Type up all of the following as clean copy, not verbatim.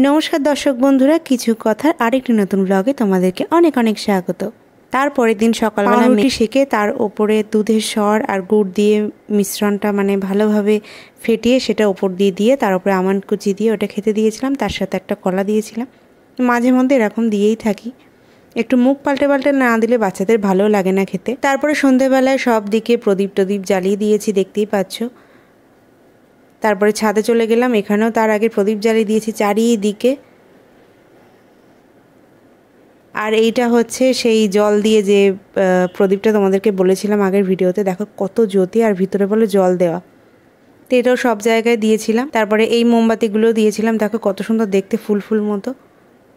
নমস্কার দর্শক বন্ধুরা, কিছু কথার আরেকটি নতুন ব্লগে তোমাদেরকে অনেক অনেক স্বাগত। তারপরের দিন সকালবেলা রুটি সেঁকে তার ওপরে দুধের সর আর গুড় দিয়ে মিশ্রণটা ভালোভাবে ফেটিয়ে সেটা ওপর দিয়ে তার উপরে আমন্ড কুচি দিয়ে ওটা খেতে দিয়েছিলাম। তার সাথে একটা কলা দিয়েছিলাম। মাঝে মধ্যে এরকম দিয়েই থাকি, একটু মুখ পাল্টে পাল্টে না দিলে বাচ্চাদের ভালো লাগে না খেতে। তারপরে সন্ধেবেলায় সব দিকে প্রদীপ টদীপ জ্বালিয়ে দিয়েছি, দেখতেই পাচ্ছ। তারপরে ছাদে চলে গেলাম, এখানেও তার আগে প্রদীপ জ্বালিয়ে দিয়েছি চারিদিকে। আর এইটা হচ্ছে সেই জল দিয়ে যে প্রদীপটা তোমাদেরকে বলেছিলাম আগের ভিডিওতে, দেখো কত জ্যোতি আর ভিতরে বলে জল দেওয়া। তো এটাও সব জায়গায় দিয়েছিলাম। তারপরে এই মোমবাতিগুলো দিয়েছিলাম, দেখো কত সুন্দর দেখতে, ফুল ফুল মতো।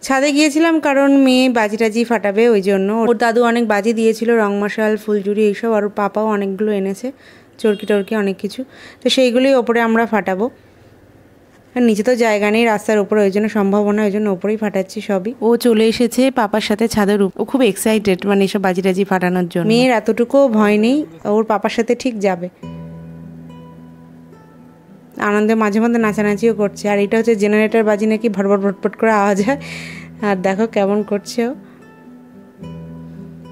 ছাদে গিয়েছিলাম কারণ মেয়ে বাজি টাজি ফাটাবে, ওই জন্য। ওর দাদু অনেক বাজি দিয়েছিল, রং মশাল, ফুলঝুরি এইসব, আর ওর পাপাও অনেকগুলো এনেছে, চরকি টরকি অনেক কিছু। তো সেইগুলোই ওপরে আমরা ফাটাবো। আর নিচে তো জায়গা নেই রাস্তার উপরে, ওই জন্য সম্ভব না, ওই জন্য ওপরেই ফাটাচ্ছি সবই। ও চলে এসেছে পাপার সাথে ছাদের উপর, ও খুব এক্সাইটেড এসব বাজি টাজি ফাটানোর জন্য। মেয়ের এতটুকুও ভয় নেই, ওর পাপার সাথে ঠিক যাবে। আনন্দে মাঝে মধ্যে নাচানাচিও করছে। আর এটা হচ্ছে জেনারেটর বাজি, নাকি ভটভট ভটভট করে আওয়াজ হয়। আর দেখো কেমন করছে ও।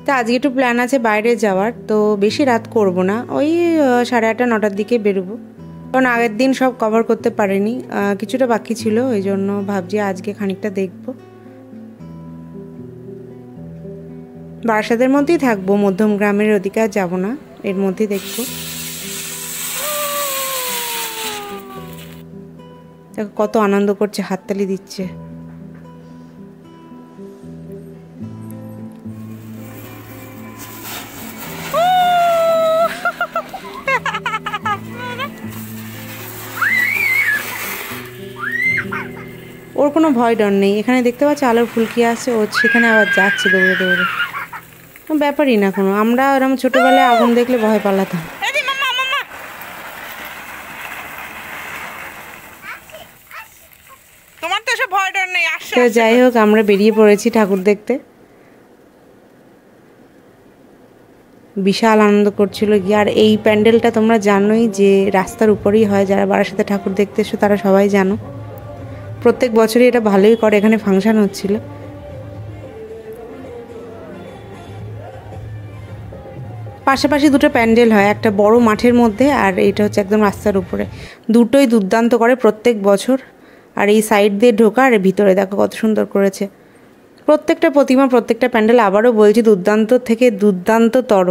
তা আজকে একটু প্ল্যান আছে বাইরে যাওয়ার, তো বেশি রাত করব না, ওই 8:30 9টার দিকে বেরোবো। কারণ আগের দিন সব কভার করতে পারিনি, কিছুটা বাকি ছিল, ওই জন্য ভাবছি আজকে খানিকটা দেখব। বারাসাতের মধ্যেই থাকবো, মধ্যম গ্রামের ওদিকে আর যাবো না, এর মধ্যেই দেখবো। দেখো কত আনন্দ করছে, হাততালি দিচ্ছে। ওর কোনো ভয় ডর নেই। এখানে দেখতে পাচ্ছি আলোর ফুলকি আসছে, ও সেখানে আবার যাচ্ছে দৌড়ে দৌড়ে, ব্যাপারই না কোনো। আমরা ওরকম ছোটবেলায় আগুন দেখলে ভয় পালাতাম। তো যাই হোক, আমরা বেরিয়ে পড়েছি ঠাকুর দেখতে। বিশাল আনন্দ করছিল গিয়ে। আর এই প্যান্ডেলটা তোমরা জানোই যে রাস্তার উপরেই হয়, যারা বারাসাতে ঠাকুর দেখতে এসো তারা সবাই জানো। প্রত্যেক বছরই এটা ভালোই করে, এখানে ফাংশন হচ্ছিল। পাশাপাশি দুটো প্যান্ডেল হয়, একটা বড় মাঠের মধ্যে, আর এটা হচ্ছে একদম রাস্তার উপরে। দুটোই দুর্দান্ত করে প্রত্যেক বছর। আর এই সাইড দিয়ে ঢোকা, আর ভিতরে দেখো কত সুন্দর করেছে প্রত্যেকটা প্রতিমা, প্রত্যেকটা প্যান্ডেল। আবারও বলছি, দুর্দান্ত থেকে দুর্দান্ততর,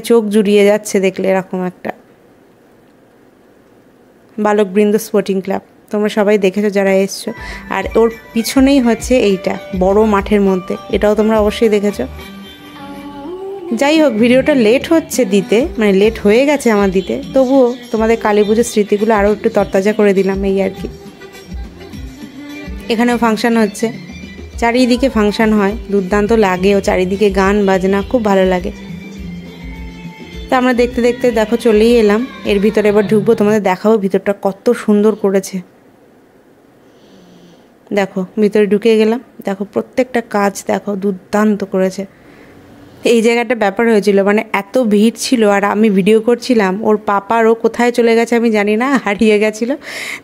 চোখ জুড়িয়ে যাচ্ছে দেখলে। এরকম একটা বালকবৃন্দ স্পোর্টিং ক্লাব, তোমরা সবাই দেখেছো যারা এসছো। আর ওর পিছনেই হচ্ছে এইটা বড় মাঠের মধ্যে, এটাও তোমরা অবশ্যই দেখেছো। যাই হোক, ভিডিওটা লেট হচ্ছে দিতে, লেট হয়ে গেছে আমার দিতে, তবুও তোমাদের কালী পুজোর স্মৃতিগুলো আরও একটু তরতাজা করে দিলাম, এই আর কি। এখানেও ফাংশন হচ্ছে, চারিদিকে ফাংশন হয়, দুর্দান্ত লাগে। ও চারিদিকে গান বাজনা, খুব ভালো লাগে। তা আমরা দেখতে দেখতে দেখো চলেই এলাম। এর ভিতরে এবার ঢুকবো, তোমাদের দেখাবো ভিতরটা কত সুন্দর করেছে। দেখো ভিতরে ঢুকে গেলাম, দেখো প্রত্যেকটা কাজ দেখো দুর্দান্ত করেছে। এই জায়গাটা ব্যাপার হয়েছিল, এত ভিড় ছিল, আর আমি ভিডিও করছিলাম, ওর পাপারও কোথায় চলে গেছে আমি জানি না, হারিয়ে গেছিলো।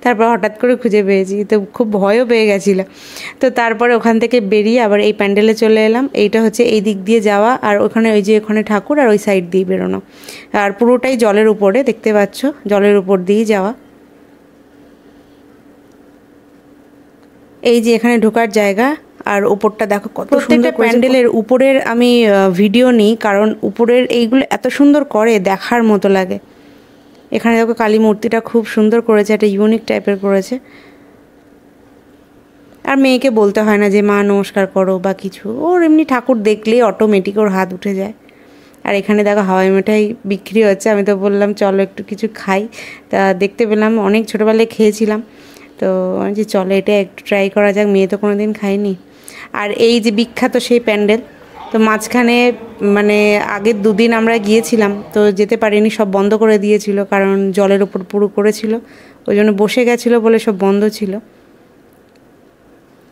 তারপর হঠাৎ করে খুঁজে পেয়েছি, তো খুব ভয়ও পেয়ে গেছিলো। তো তারপরে ওখান থেকে বেরিয়ে আবার এই প্যান্ডেলে চলে এলাম। এইটা হচ্ছে এই দিক দিয়ে যাওয়া, আর ওখানে ওই যে ওখানে ঠাকুর, আর ওই সাইড দিয়ে বেরোনো। আর পুরোটাই জলের উপরে, দেখতে পাচ্ছ, জলের উপর দিয়েই যাওয়া। এই যে এখানে ঢোকার জায়গা, আর উপরটা দেখো কত সুন্দর। প্যান্ডেলের উপরের আমি ভিডিও নিই, কারণ উপরের এইগুলো এত সুন্দর করে, দেখার মতো লাগে। এখানে দেখো কালী মূর্তিটা খুব সুন্দর করেছে, একটা ইউনিক টাইপের করেছে। আর মেয়েকে বলতে হয় না যে মা নমস্কার করো বা কিছু, ওর এমনি ঠাকুর দেখলেই অটোমেটিক ওর হাত উঠে যায়। আর এখানে দেখো হাওয়াই মিঠাই বিক্রি হচ্ছে, আমি তো বললাম চলো একটু কিছু খাই। তা দেখতে পেলাম, অনেক ছোটোবেলায় খেয়েছিলাম, তো আমি যে চলো এটা একটু ট্রাই করা যাক, মেয়ে তো কোনো দিন খায়নি। আর এই যে বিখ্যাত সেই প্যান্ডেল, তো মাঝখানে আগের 2 দিন আমরা গিয়েছিলাম, তো যেতে পারিনি, সব বন্ধ করে দিয়েছিল, কারণ জলের ওপর পুরো করেছিল, ওই জন্য বসে গেছিলো বলে সব বন্ধ ছিল।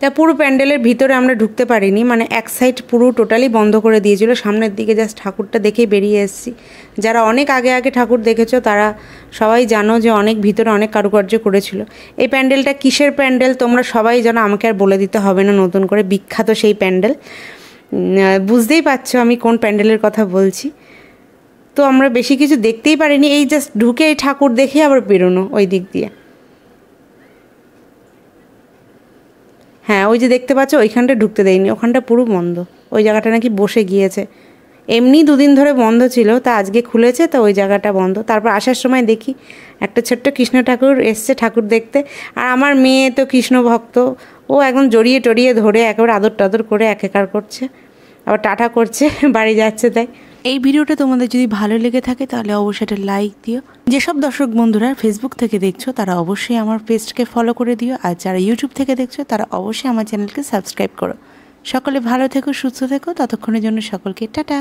তা পুরো প্যান্ডেলের ভিতরে আমরা ঢুকতে পারিনি, মানে এক সাইড পুরো টোটালি বন্ধ করে দিয়েছিল, সামনের দিকে জাস্ট ঠাকুরটা দেখেই বেরিয়ে এসেছি। যারা অনেক আগে আগে ঠাকুর দেখেছো তারা সবাই জানো যে অনেক ভিতরে অনেক কারুকার্য করেছিল। এই প্যান্ডেলটা কিসের প্যান্ডেল তোমরা সবাই জানো, আমাকে আর বলে দিতে হবে না নতুন করে, বিখ্যাত সেই প্যান্ডেল। বুঝতেই পারছো আমি কোন প্যান্ডেলের কথা বলছি। তো আমরা বেশি কিছু দেখতেই পারিনি, এই জাস্ট ঢুকে এই ঠাকুর দেখে আবার বেরোনো ওই দিক দিয়ে। হ্যাঁ ওই যে দেখতে পাচ্ছ ওইখানটা ঢুকতে দেয়নি, ওখানটা পুরো বন্ধ, ওই জায়গাটা নাকি বসে গিয়েছে। এমনি দুদিন ধরে বন্ধ ছিল, তা আজকে খুলেছে, তো ওই জায়গাটা বন্ধ। তারপর আসার সময় দেখি একটা ছোট্ট কৃষ্ণ ঠাকুর এসছে ঠাকুর দেখতে, আর আমার মেয়ে তো কৃষ্ণ ভক্ত, ও একদম জড়িয়ে টড়িয়ে ধরে একেবারে আদর টাদর করে একাকার করছে, আবার টাটা করছে, বাড়ি যাচ্ছে। তাই এই ভিডিওটা তোমাদের যদি ভালো লেগে থাকে তাহলে অবশ্যই একটা লাইক দিও। যেসব দর্শক বন্ধুরা ফেসবুক থেকে দেখছো তারা অবশ্যই আমার পেজকে ফলো করে দিও, আর যারা ইউটিউব থেকে দেখছো তারা অবশ্যই আমার চ্যানেলকে সাবস্ক্রাইব করো। সকলে ভালো থেকো, সুস্থ থেকো, ততক্ষণের জন্য সকলকে টাটা।